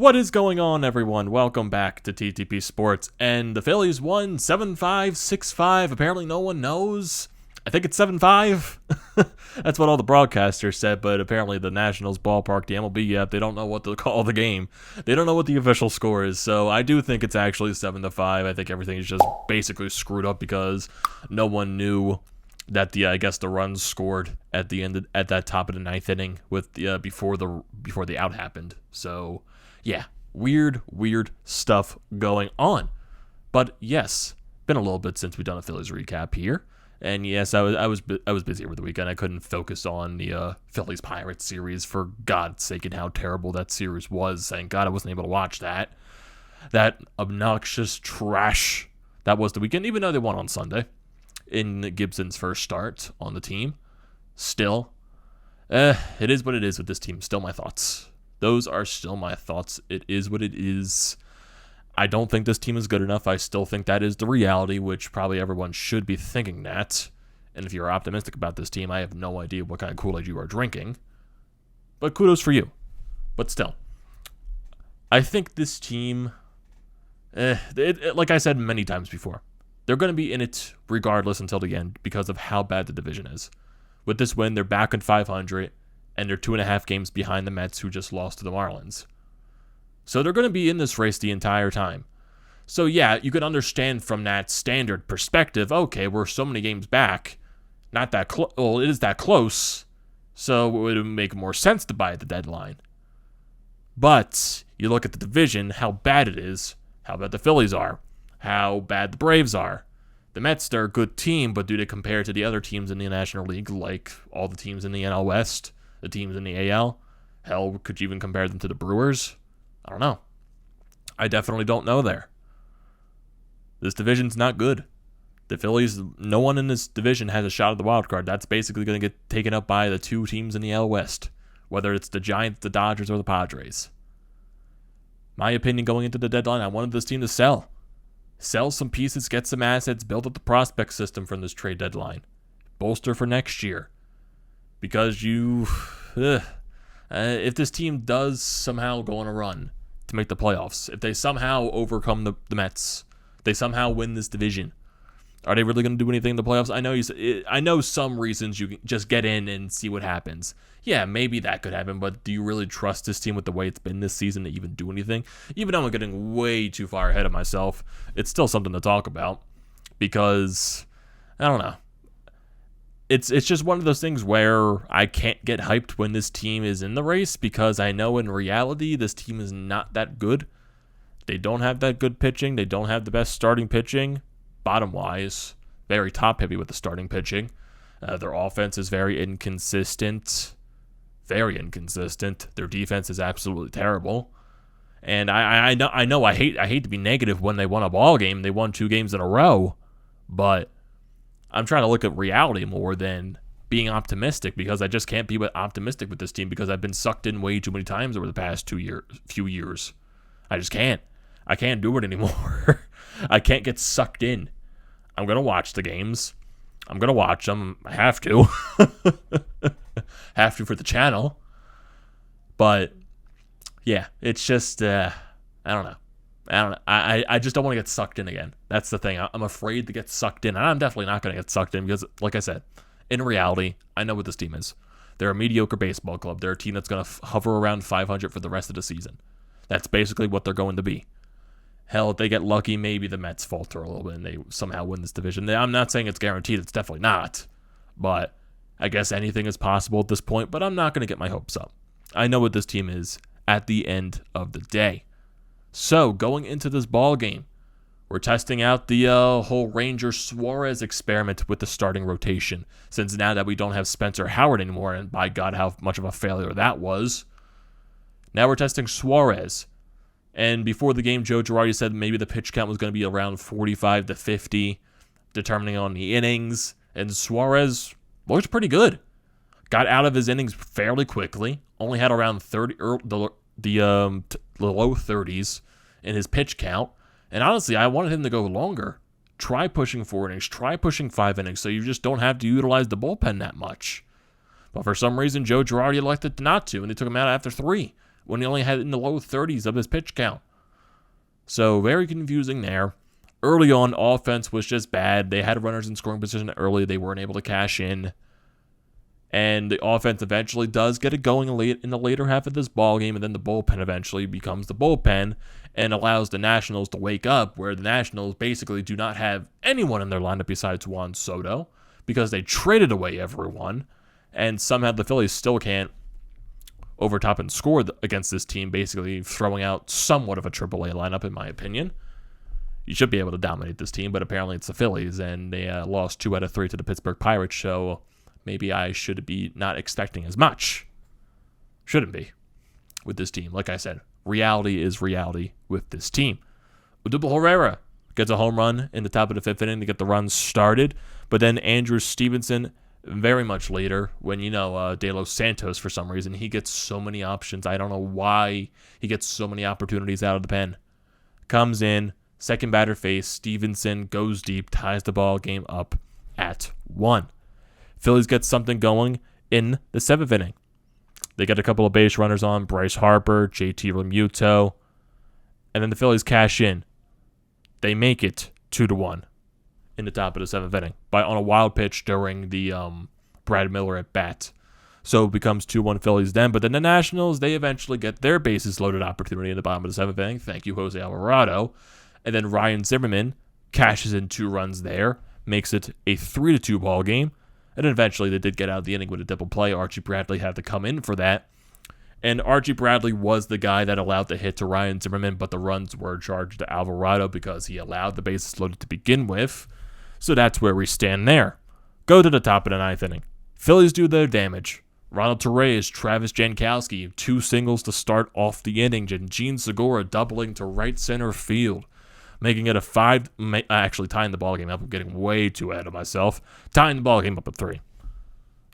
What is going on, everyone? Welcome back to TTP Sports. And the Phillies won 7-5, 6-5. Apparently no one knows. I think it's 7-5. That's what all the broadcasters said, but apparently the Nationals ballpark, the MLB app, they don't know what to call the game. They don't know what the official score is, so I do think it's actually 7-5. I think everything is just basically screwed up because no one knew that the runs scored at the end at that top of the ninth inning with the before the out happened. So yeah, weird stuff going on. But yes, been a little bit since we've done a Phillies recap here. And yes, I was busy over the weekend. I couldn't focus on the Phillies Pirates series, for God's sake, and how terrible that series was. Thank God I wasn't able to watch that. That obnoxious trash that was the weekend, even though they won on Sunday in Gibson's first start on the team. Still, it is what it is with this team. Still my thoughts. Those are still my thoughts. It is what it is. I don't think this team is good enough. I still think that is the reality, which probably everyone should be thinking that. And if you're optimistic about this team, I have no idea what kind of Kool-Aid you are drinking. But kudos for you. But still, I think this team, like I said many times before, they're going to be in it regardless until the end because of how bad the division is. With this win, they're back at 500, and they're 2.5 games behind the Mets, who just lost to the Marlins. So they're going to be in this race the entire time. So yeah, you can understand from that standard perspective, okay, we're so many games back, not that close. Well, it is that close, so it would make more sense to buy at the deadline. But you look at the division, how bad it is, how bad the Phillies are, how bad the Braves are. The Mets, they're a good team, but do they compare to the other teams in the National League, like all the teams in the NL West, the teams in the AL? Hell, could you even compare them to the Brewers? I don't know. I definitely don't know there. This division's not good. The Phillies, no one in this division has a shot at the wild card. That's basically going to get taken up by the two teams in the AL West, whether it's the Giants, the Dodgers, or the Padres. My opinion going into the deadline, I wanted this team to sell. Sell some pieces, get some assets, build up the prospect system from this trade deadline. Bolster for next year. Because if this team does somehow go on a run to make the playoffs, if they somehow overcome the Mets, they somehow win this division, are they really going to do anything in the playoffs? I know some reasons you can just get in and see what happens. Yeah, maybe that could happen, but do you really trust this team with the way it's been this season to even do anything? Even though I'm getting way too far ahead of myself, it's still something to talk about because, I don't know. It's just one of those things where I can't get hyped when this team is in the race because I know in reality this team is not that good. They don't have that good pitching. They don't have the best starting pitching, bottom-wise. Very top-heavy with the starting pitching. Their offense is very inconsistent. Very inconsistent. Their defense is absolutely terrible. And I know I hate to be negative when they won a ball game. They won 2 games in a row. But I'm trying to look at reality more than being optimistic because I just can't be optimistic with this team because I've been sucked in way too many times over the past few years. I just can't. I can't do it anymore. I can't get sucked in. I'm going to watch the games. I'm going to watch them. I have to. Have to for the channel. But, yeah, it's just, I don't know. I just don't want to get sucked in again. That's the thing. I'm afraid to get sucked in. And I'm definitely not going to get sucked in because, like I said, in reality, I know what this team is. They're a mediocre baseball club. They're a team that's going to hover around 500 for the rest of the season. That's basically what they're going to be. Hell, if they get lucky, maybe the Mets falter a little bit and they somehow win this division. I'm not saying it's guaranteed. It's definitely not. But I guess anything is possible at this point. But I'm not going to get my hopes up. I know what this team is at the end of the day. So, going into this ball game, we're testing out the whole Ranger Suarez experiment with the starting rotation. Since now that we don't have Spencer Howard anymore, and by God, how much of a failure that was. Now we're testing Suarez. And before the game, Joe Girardi said maybe the pitch count was going to be around 45 to 50, determining on the innings. And Suarez looked pretty good. Got out of his innings fairly quickly. Only had around 30, the low 30s in his pitch count. And honestly, I wanted him to go longer. Try pushing 4 innings. Try pushing 5 innings so you just don't have to utilize the bullpen that much. But for some reason, Joe Girardi elected not to, and they took him out after 3. when he only had in the low 30s of his pitch count. So very confusing there. Early on, offense was just bad. They had runners in scoring position early. They weren't able to cash in. And the offense eventually does get it going late in the later half of this ball game, and then the bullpen eventually becomes the bullpen and allows the Nationals to wake up, where the Nationals basically do not have anyone in their lineup besides Juan Soto because they traded away everyone, and somehow the Phillies still can't overtop and score against this team, basically throwing out somewhat of a AAA lineup, in my opinion. You should be able to dominate this team, but apparently it's the Phillies, and they lost 2 out of 3 to the Pittsburgh Pirates, so maybe I should be not expecting as much. Shouldn't be with this team. Like I said, reality is reality with this team. Odubel Herrera gets a home run in the top of the 5th inning to get the run started, but then Andrew Stevenson very much later when, De Los Santos, for some reason, he gets so many options. I don't know why he gets so many opportunities out of the pen. Comes in, second batter face, Stevenson goes deep, ties the ball game up at 1. Phillies get something going in the 7th inning. They get a couple of base runners on, Bryce Harper, JT Realmuto, and then the Phillies cash in. They make it 2-1 in the top of the 7th inning on a wild pitch during the Brad Miller at bat. So it becomes 2-1 Phillies then. But then the Nationals, they eventually get their bases loaded opportunity in the bottom of the 7th inning. Thank you, Jose Alvarado. And then Ryan Zimmerman cashes in 2 runs there, makes it a 3-2 ball game. And then eventually they did get out of the inning with a double play. Archie Bradley had to come in for that. And Archie Bradley was the guy that allowed the hit to Ryan Zimmerman, but the runs were charged to Alvarado because he allowed the bases loaded to begin with. So that's where we stand there. Go to the top of the 9th inning. Phillies do their damage. Ronald Torres, Travis Jankowski, 2 singles to start off the inning, and Gene Segura doubling to right center field, making it a 5, actually tying the ballgame up. I'm getting way too ahead of myself. Tying the ballgame up at 3.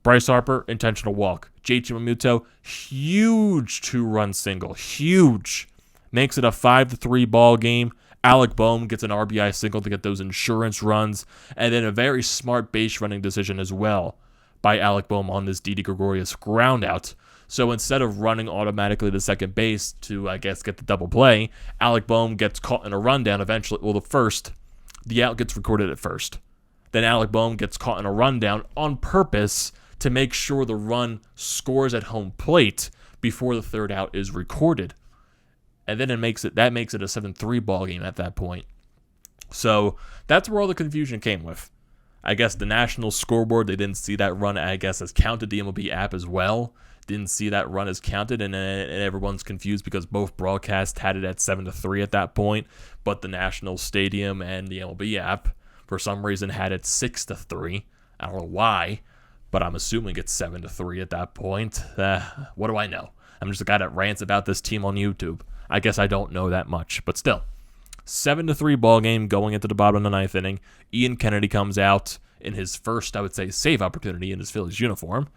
Bryce Harper, intentional walk. JT Realmuto, huge 2-run single. Huge. Makes it a 5-3 ball game. Alec Boehm gets an RBI single to get those insurance runs. And then a very smart base running decision as well by Alec Boehm on this Didi Gregorius ground out. So instead of running automatically to second base to, get the double play, Alec Boehm gets caught in a rundown eventually. Well, the out gets recorded at first. Then Alec Boehm gets caught in a rundown on purpose to make sure the run scores at home plate before the third out is recorded. And then that makes it a 7-3 ball game at that point. So that's where all the confusion came with. I guess the national scoreboard, they didn't see that run, as counted. The MLB app as well didn't see that run as counted, and everyone's confused because both broadcasts had it at 7-3 at that point, but the National Stadium and the MLB app, for some reason, had it 6-3. I don't know why, but I'm assuming it's 7-3 at that point. What do I know? I'm just a guy that rants about this team on YouTube. I guess I don't know that much, but still. 7-3 ball game going into the bottom of the 9th inning. Ian Kennedy comes out in his first, I would say, save opportunity in his Phillies uniform,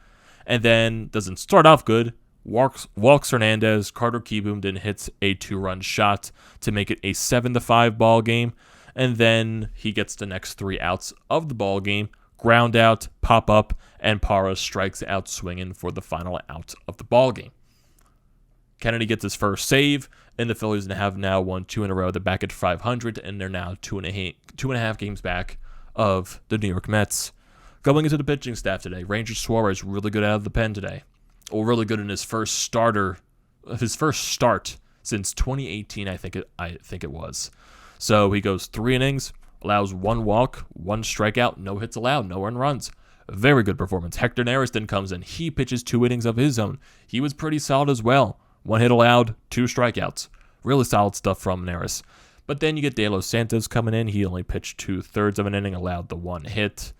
and then doesn't start off good. Walks Hernandez. Carter Kieboom then hits a 2-run shot to make it a 7-5 ball game, and then he gets the next 3 outs of the ball game. Ground out, pop up, and Parra strikes out swinging for the final out of the ball game. Kennedy gets his first save, and the Phillies have now won 2 in a row. They're back at 500, and they're now 2.5 games back of the New York Mets. Going into the pitching staff today, Ranger Suarez really good out of the pen today. Or really good in his first start since 2018, I think it was. So he goes 3 innings, allows 1 walk, 1 strikeout, no hits allowed, no earned runs. A very good performance. Hector Neris then comes in. He pitches 2 innings of his own. He was pretty solid as well. 1 hit allowed, 2 strikeouts. Really solid stuff from Neris. But then you get De Los Santos coming in. He only pitched 2/3 of an inning, allowed the 1 hit,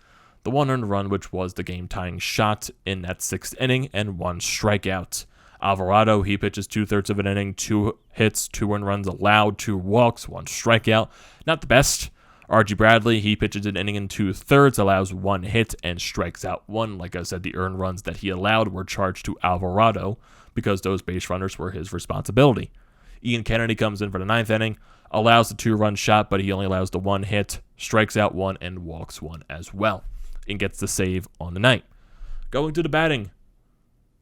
the 1 earned run, which was the game-tying shot in that 6th inning, and 1 strikeout. Alvarado, he pitches 2/3 of an inning, 2 hits, 2 earned runs allowed, 2 walks, 1 strikeout. Not the best. Archie Bradley, he pitches an inning and 2/3, allows 1 hit, and strikes out 1. Like I said, the earned runs that he allowed were charged to Alvarado because those base runners were his responsibility. Ian Kennedy comes in for the 9th inning, allows the 2-run shot, but he only allows the 1 hit, strikes out 1, and walks 1 as well, and gets the save on the night. Going to the batting,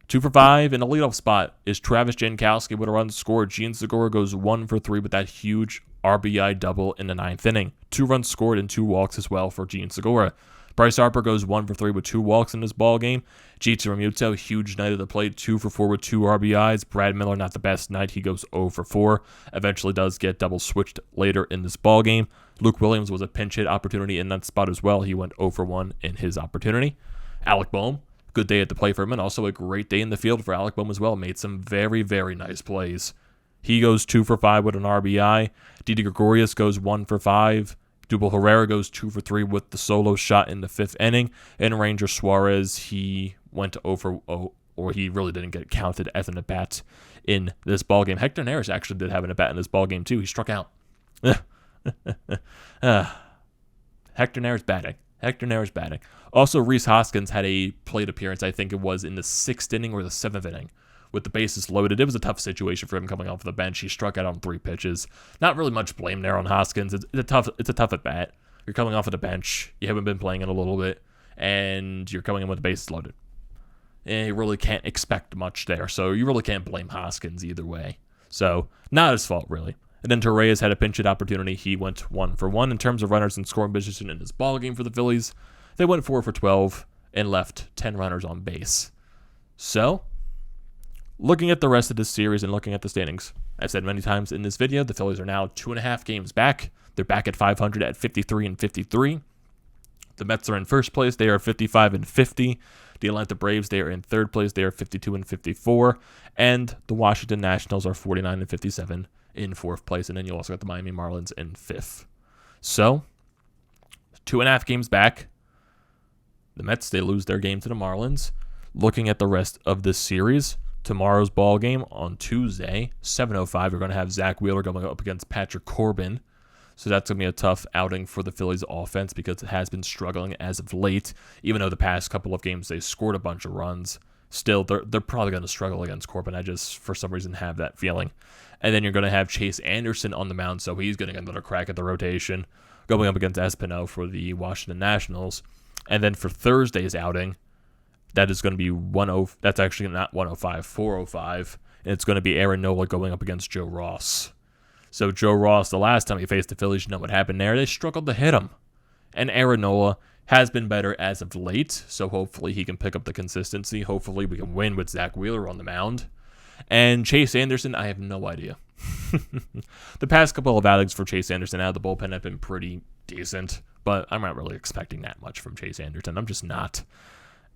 2 for 5 in the leadoff spot is Travis Jankowski with a run scored. Gene Segura goes 1 for 3 with that huge RBI double in the 9th inning. 2 runs scored and 2 walks as well for Gene Segura. Bryce Harper goes 1 for 3 with 2 walks in this ball game. Realmuto, huge night at the plate, 2 for 4 with 2 RBIs. Brad Miller, not the best night. He goes 0 for 4. Eventually does get double switched later in this ball game. Luke Williams was a pinch hit opportunity in that spot as well. He went 0 for 1 in his opportunity. Alec Boehm, good day at the plate for him, and also a great day in the field for Alec Boehm as well. Made some very, very nice plays. He goes 2 for 5 with an RBI. Didi Gregorius goes 1 for 5. Dubal Herrera goes 2 for 3 with the solo shot in the 5th inning. And Ranger Suarez, he went 0 for 0, or he really didn't get counted as an at-bat in this ballgame. Hector Neris actually did have an at-bat in this ballgame too. He struck out. Hector Neris batting. Also, Rhys Hoskins had a plate appearance, I think it was in the 6th inning or the 7th inning, with the bases loaded. It was a tough situation for him coming off the bench. He struck out on 3 pitches. Not really much blame there on Hoskins. It's a tough at bat. You're coming off of the bench. You haven't been playing in a little bit, and you're coming in with the bases loaded. And you really can't expect much there. So you really can't blame Hoskins either way. So not his fault really. And then Torreyes had a pinch hit opportunity. He went 1 for 1 in terms of runners in scoring position in this ball game for the Phillies. They went 4 for 12 and left 10 runners on base. So, looking at the rest of this series and looking at the standings, I've said many times in this video, the Phillies are now 2.5 games back. They're back at 500 at 53 and 53. The Mets are in first place. They are 55 and 50. The Atlanta Braves, they are in third place. They are 52 and 54. And the Washington Nationals are 49 and 57 in fourth place. And then you also got the Miami Marlins in fifth. So, 2.5 games back. The Mets, they lose their game to the Marlins. Looking at the rest of this series, tomorrow's ball game on Tuesday, 7:05, we're going to have Zach Wheeler going up against Patrick Corbin. So that's going to be a tough outing for the Phillies offense because it has been struggling as of late. Even though the past couple of games they scored a bunch of runs, still they're probably going to struggle against Corbin. I just, for some reason, have that feeling. And then you're going to have Chase Anderson on the mound, so he's getting another crack at the rotation, going up against Espino for the Washington Nationals. And then for Thursday's outing, that is going to be that's actually not 105, 405. And it's going to be Aaron Nola going up against Joe Ross. So Joe Ross, the last time he faced the Phillies, you know what happened there. They struggled to hit him. And Aaron Nola has been better as of late, so hopefully he can pick up the consistency. Hopefully we can win with Zach Wheeler on the mound. And Chase Anderson, I have no idea. The past couple of outings for Chase Anderson out of the bullpen have been pretty decent, but I'm not really expecting that much from Chase Anderson. I'm just not.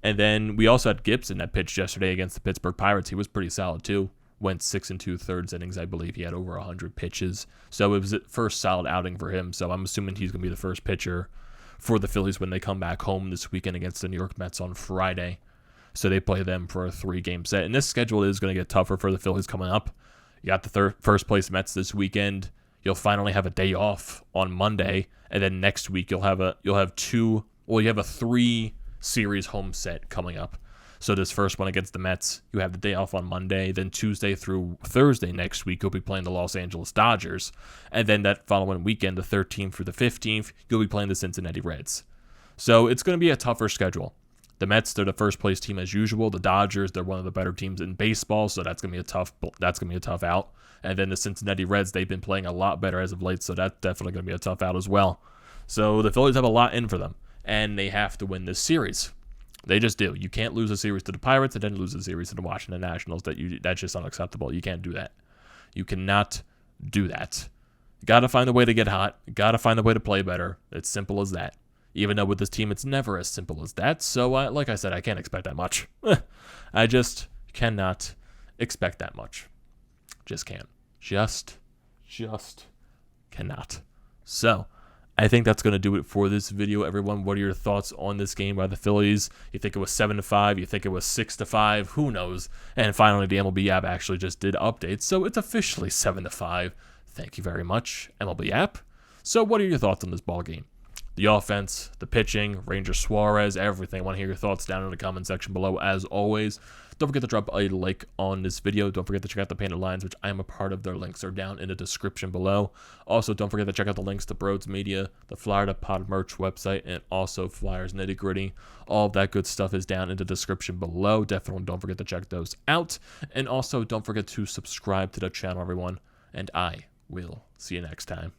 And then we also had Gibson that pitched yesterday against the Pittsburgh Pirates. He was pretty solid too. Went 6 2/3 innings, I believe. He had over 100 pitches. So it was the first solid outing for him. So I'm assuming he's going to be the first pitcher for the Phillies when they come back home this weekend against the New York Mets on Friday. So they play them for a 3-game set. And this schedule is going to get tougher for the Phillies coming up. You got the first place Mets this weekend. You'll finally have a day off on Monday. And then next week you have a 3-series home set coming up. So this first one against the Mets, you have the day off on Monday. Then Tuesday through Thursday next week, you'll be playing the Los Angeles Dodgers. And then that following weekend, the 13th through the 15th, you'll be playing the Cincinnati Reds. So it's going to be a tougher schedule. The Mets, they're the first place team as usual. The Dodgers, they're one of the better teams in baseball, so that's going to be a tough out. And then the Cincinnati Reds, they've been playing a lot better as of late, so that's definitely going to be a tough out as well. So the Phillies have a lot in for them, and they have to win this series. They just do. You can't lose a series to the Pirates and then lose a series to the Washington Nationals. That's just unacceptable. You can't do that. You cannot do that. You got to find a way to get hot. You got to find a way to play better. It's simple as that. Even though with this team, it's never as simple as that. So, like I said, I can't expect that much. I just cannot expect that much. Just can't. Just cannot. So, I think that's going to do it for this video, everyone. What are your thoughts on this game by the Phillies? You think it was 7-5? You think it was 6-5? Who knows? And finally, the MLB app actually just did updates, so it's officially 7-5. Thank you very much, MLB app. So what are your thoughts on this ball game? the offense, the pitching, Ranger Suarez, everything. I want to hear your thoughts down in the comment section below, as always. Don't forget to drop a like on this video. Don't forget to check out the Painted Lines, which I am a part of. Their links are down in the description below. Also, don't forget to check out the links to Broads Media, the Florida Pod merch website, and also Flyers Nitty Gritty. All of that good stuff is down in the description below. Definitely don't forget to check those out. And also, don't forget to subscribe to the channel, everyone. And I will see you next time.